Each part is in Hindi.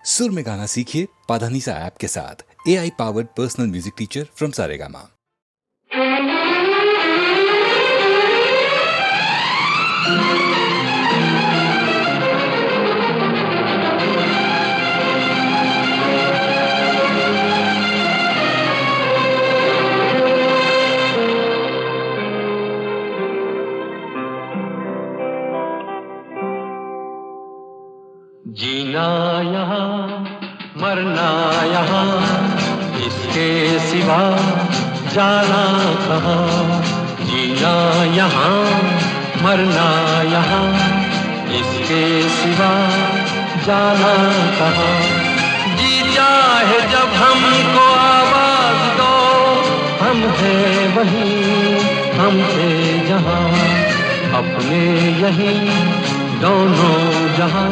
सुर में गाना सीखिए पाधानीसा ऐप के साथ। AI powered personal music teacher from Saregama. जीना यहाँ मरना यहाँ, इसके सिवा जाना कहाँ। जीना यहाँ मरना यहाँ, इसके सिवा जाना कहाँ। जी चाहे जब हमको आवाज दो, हम हैं वहीं हम थे जहाँ, अपने यहीं दोनों जहाँ,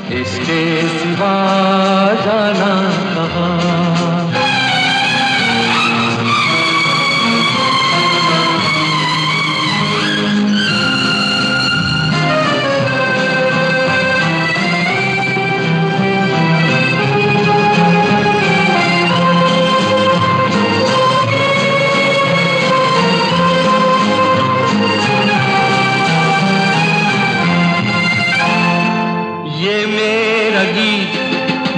इसके सिवा जाना कहाँ। ये मेरा गीत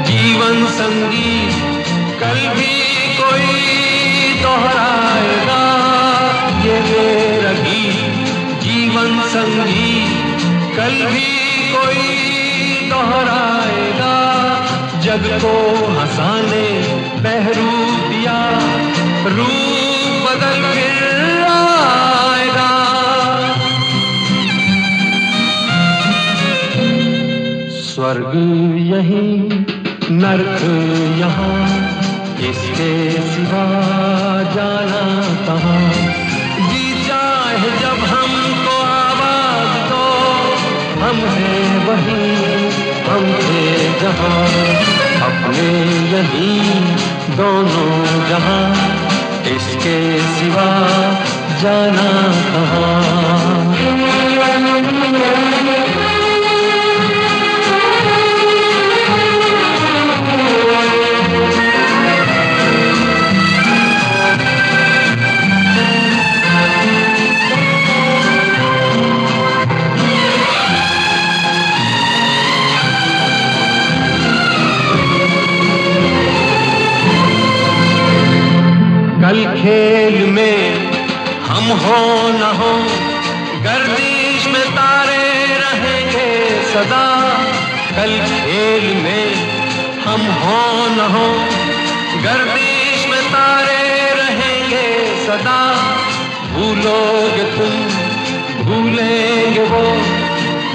जीवन संगीत कल भी कोई दोहराएगा। ये मेरा गीत जीवन संगीत कल भी कोई दोहराएगा। जग को हंसाने बहरूप दिया, रूप बदल फिर आएगा। स्वर्ग यहीं नरक यहाँ, इसके सिवा जाना कहाँ। जी चाहे जब हमको आवाज दो, हम हैं वहीं हम थे जहाँ, अपने यहीं दोनों जहाँ, इसके सिवा जाना कहाँ। कल खेल में हम हो न हो, गर्दिश में तारे रहेंगे सदा। कल खेल में हम हो न हो, गर्दिश में तारे रहेंगे सदा। भूलोगे तुम भूलेंगे वो,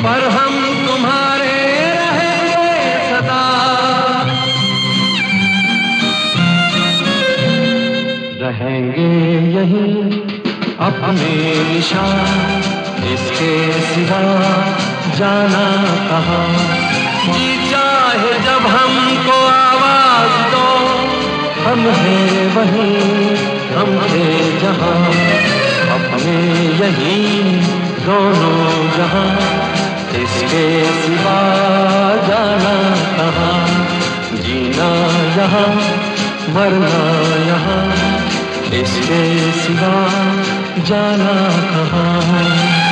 पर हम तुम्हारे रहेंगे सदा। रहेंगे यहीं अपने निशान, इसके सिवा जाना कहाँ। जी चाहे जब हमको आवाज दो, हम हैं वहीं हम थे जहाँ, अपने यहीं दोनों जहाँ, इसके सिवा जाना कहाँ। जीना यहाँ मरना यहाँ, इसके सिवा जाना कहाँ।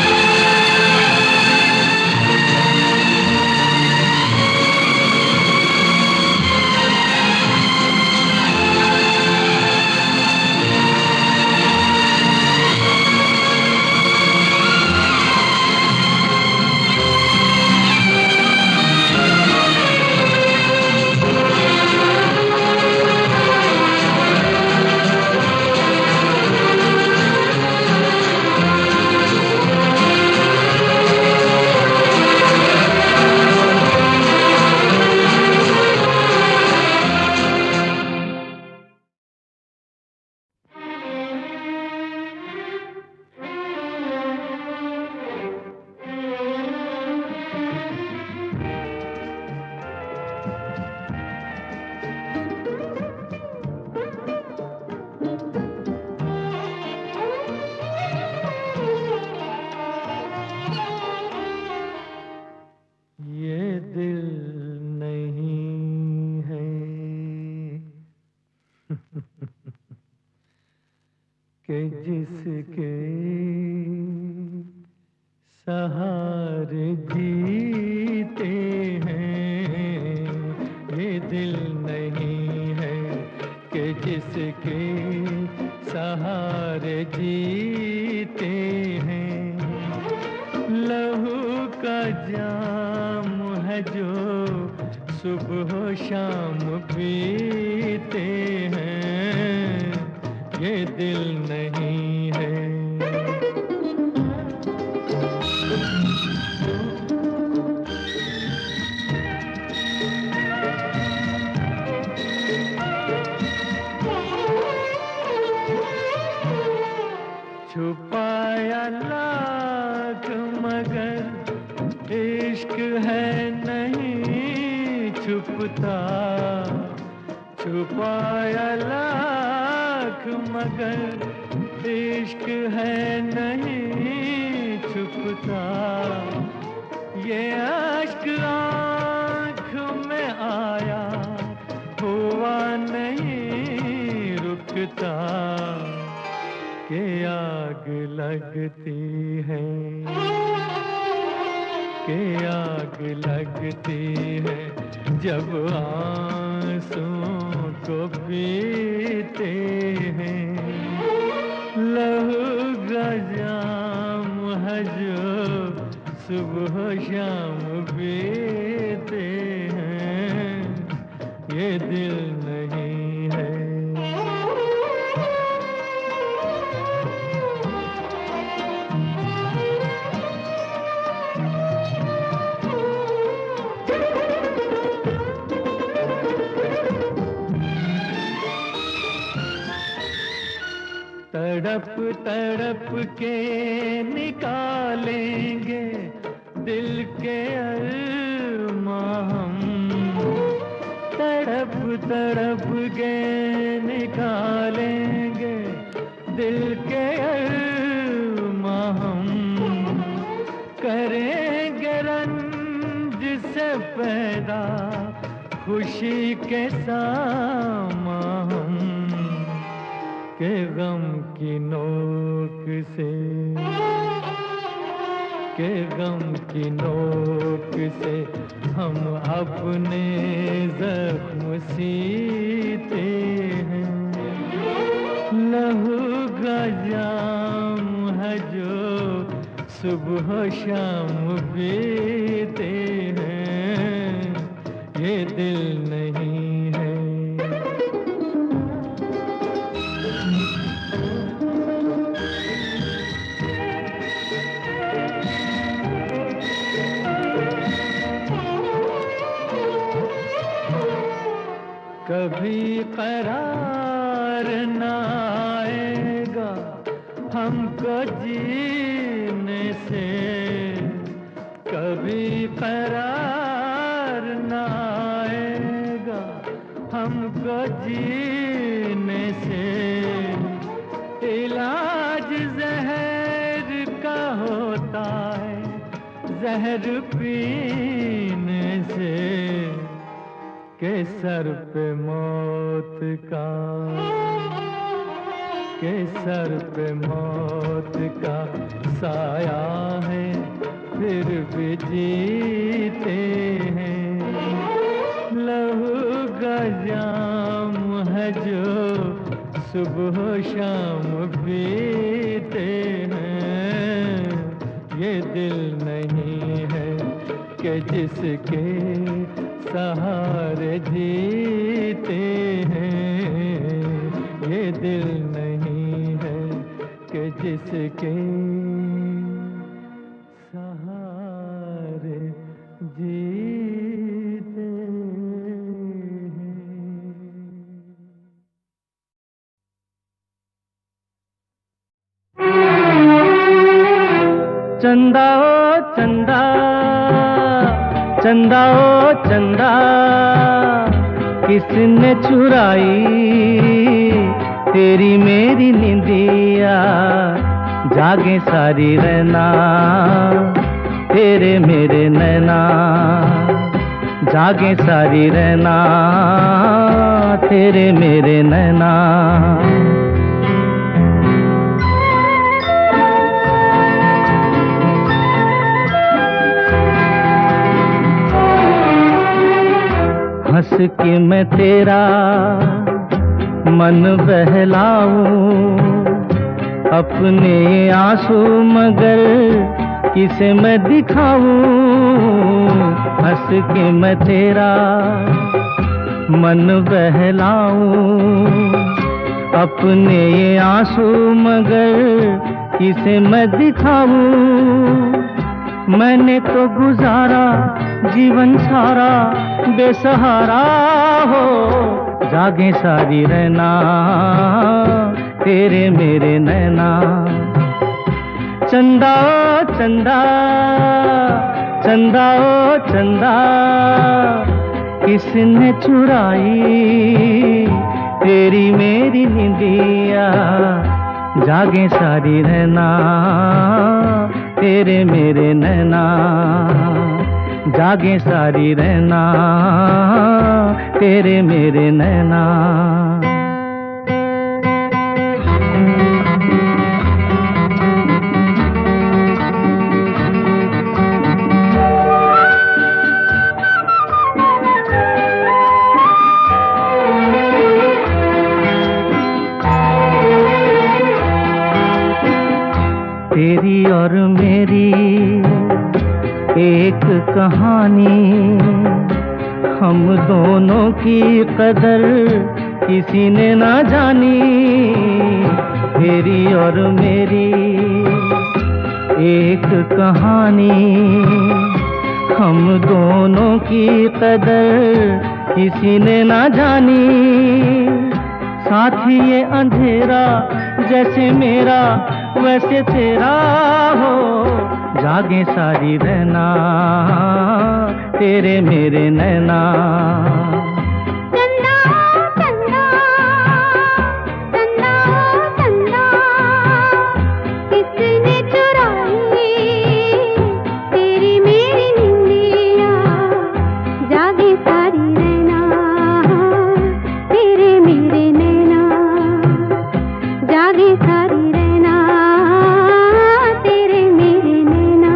जिसके सहारे जीते हैं, ये दिल नहीं है कि जिसके सहारे जीते हैं। लहू का जाम है जो सुबह शाम पीते हैं, ये दिल नहीं है। छुपाया लाख मगर इश्क है नहीं छुपता, छुपाया लाख मगर इश्क है नहीं छुपता। ये अश्क आँख में आया हुआ नहीं रुकता, के आग लगती है, के आग लगती है जब आंसुओं को पीते हैं। लहू का जाम है जो सुबह शाम पीते हैं, ये दिल नहीं है। तड़प तड़प के निकालेंगे दिल के अरमां हम, तड़प तड़प के निकालेंगे दिल के अरमां हम। करेंगे रंज से पैदा खुशी के सामां हम, के गम की नोक से, के गम की नोक से हम अपने जख्म सीते हैं। लहू का जाम है जो सुबह शाम पीते हैं, ये दिल नहीं है। कभी करार न आएगा हमको जीने से, कभी करार न आएगा हमको जीने से। इलाज जहर का होता है जहर पीने से, के सर पे मौत का, के सर पे मौत का साया है फिर भी जीते हैं। लहू का जाम है जो सुबह शाम पीते हैं, ये दिल नहीं है कि जिसके सहारे जीते हैं, ये दिल नहीं है कि जिसके सहारे जीते हैं। चंदा ओ चंदा, चंदा ओ चंदा, किसने चुराई तेरी मेरी निंदिया। जागे सारी रहना तेरे मेरे नैना, जागे सारी रहना तेरे मेरे नैना। हंस के मैं तेरा मन बहलाऊं, अपने आंसू मगर किसे मैं दिखाऊं। हंस के मैं तेरा मन बहलाऊं, अपने ये आंसू मगर किसे मैं दिखाऊं। मैंने तो गुजारा जीवन सारा बेसहारा हो, जागे सारी रहना तेरे मेरे नैना। चंदा ओ चंदा, चंदा ओ चंदा, किसने चुराई तेरी मेरी निंदिया। जागे सारी रहना तेरे मेरे नैना, जागे सारी रहना तेरे मेरे नैना। तेरी और मेरी एक कहानी, हम दोनों की कदर किसी ने ना जानी। तेरी और मेरी एक कहानी, हम दोनों की कदर किसी ने ना जानी। साथी ये अंधेरा जैसे मेरा वैसे तेरा हो, जागे सारी रहना तेरे मेरे नैना। चंदा चंदा, चंदा चंदा, किसने चुराई तेरी मेरी निंदिया। जागे सारी रहना तेरे मेरे नैना, जागे सारी रहना तेरे मेरे नैना।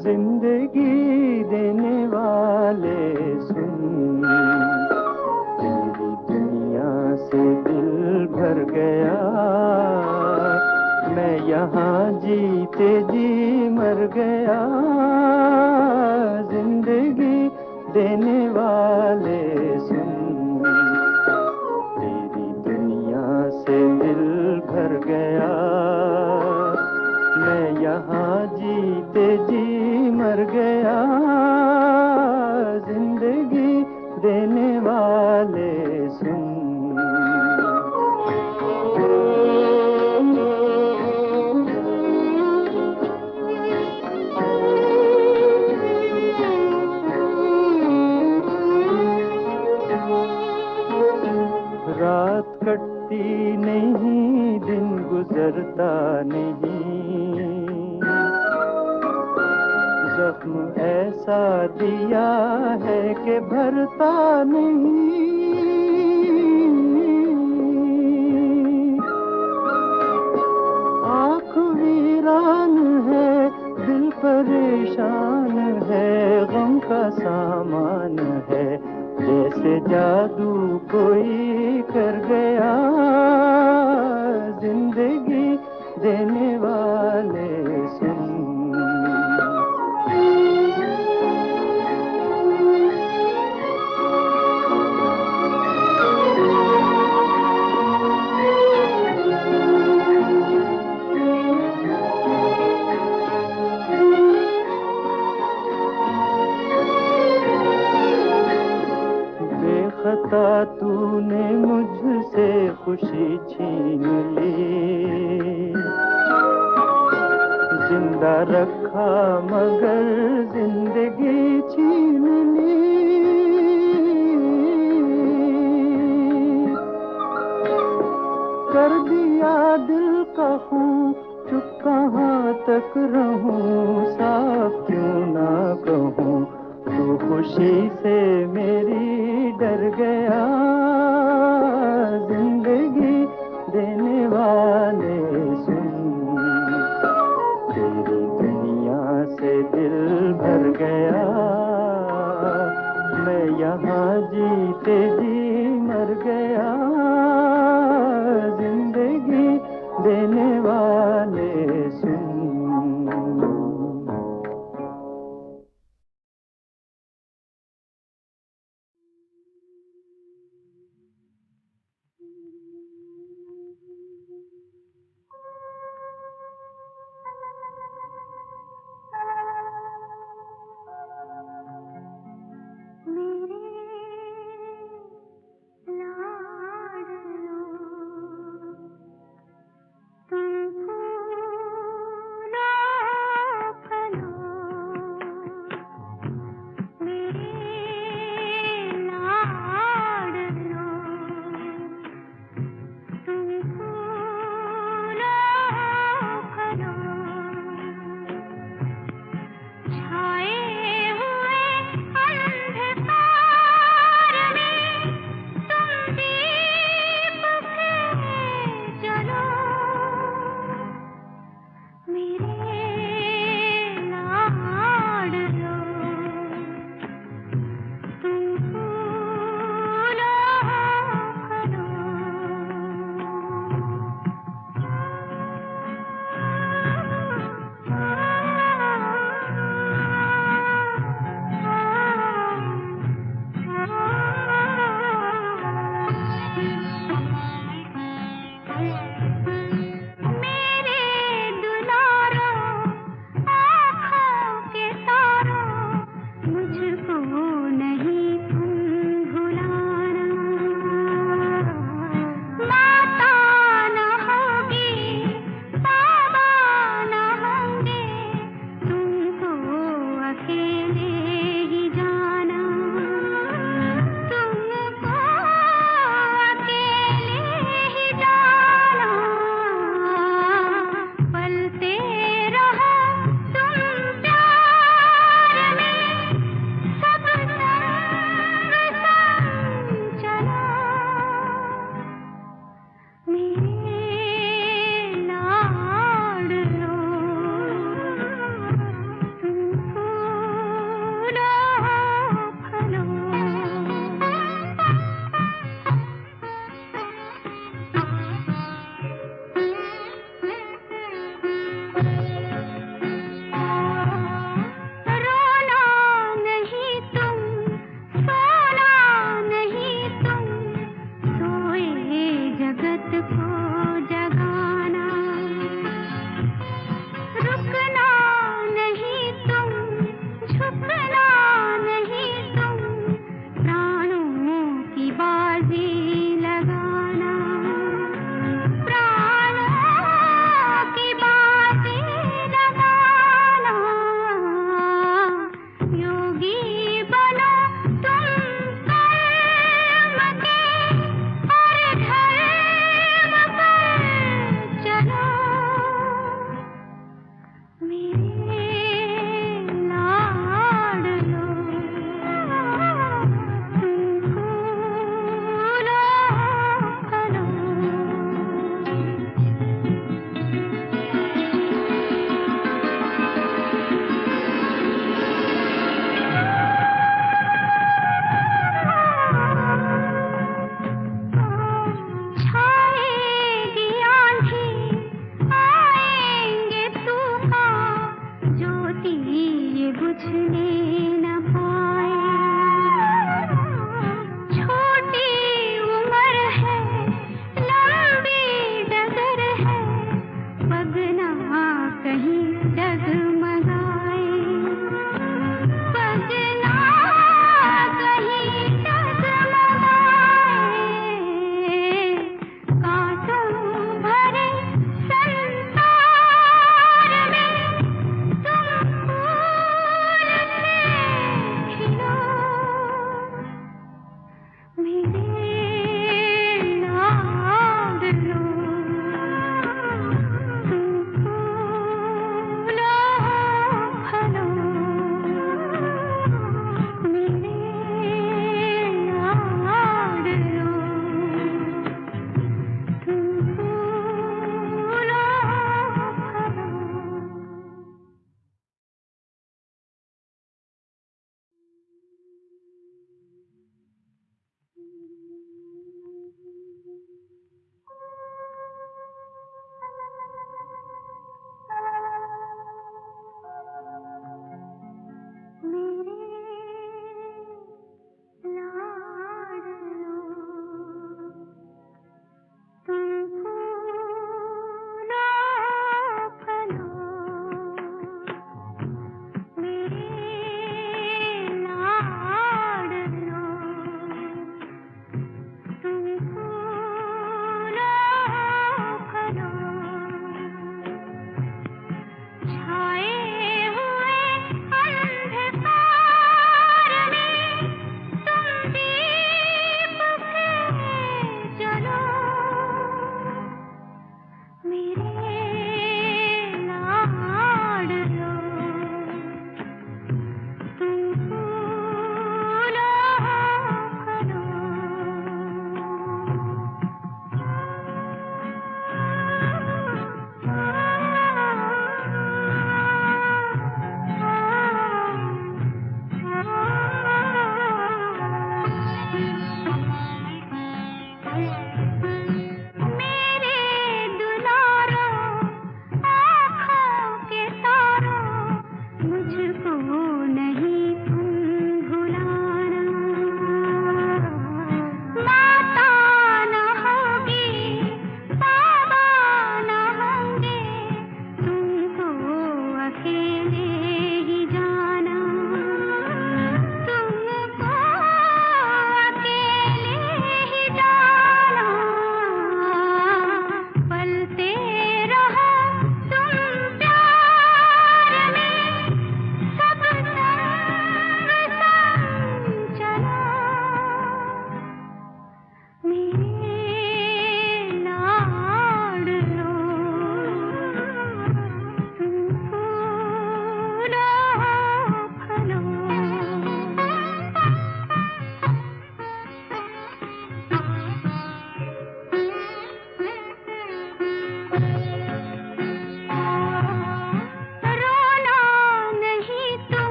जिंदगी देने वाले सुन, तेरी दुनिया से दिल भर गया। मैं यहाँ जीते जी मर गया। जिंदगी देने वाले सुन, तेरी दुनिया से दिल भर गया। मैं यहाँ जीते जी मर गया। जिंदगी देने वाले सुन। रात कटती नहीं, दिन गुजरता नहीं, जख्म ऐसा दिया है कि भरता नहीं। आँख वीरान है, दिल परेशान है, गम का सामान है, जैसे जादू कोई कर गया। जिंदगी देने वाले सुन। बेखता तूने मुझसे खुशी छीन ली, जिंदा रखा मगर जिंदगी छीन ली। कर दिया दिल का खून, चुप कहाँ तक रहूं, साफ क्यों ना कहूँ, तू खुशी से मेरी डर गया, जिंदगी देने वाले सुन, तेरी दुनिया से दिल भर गया, मैं यहाँ जीते जी मर गया, जिंदगी देने वाले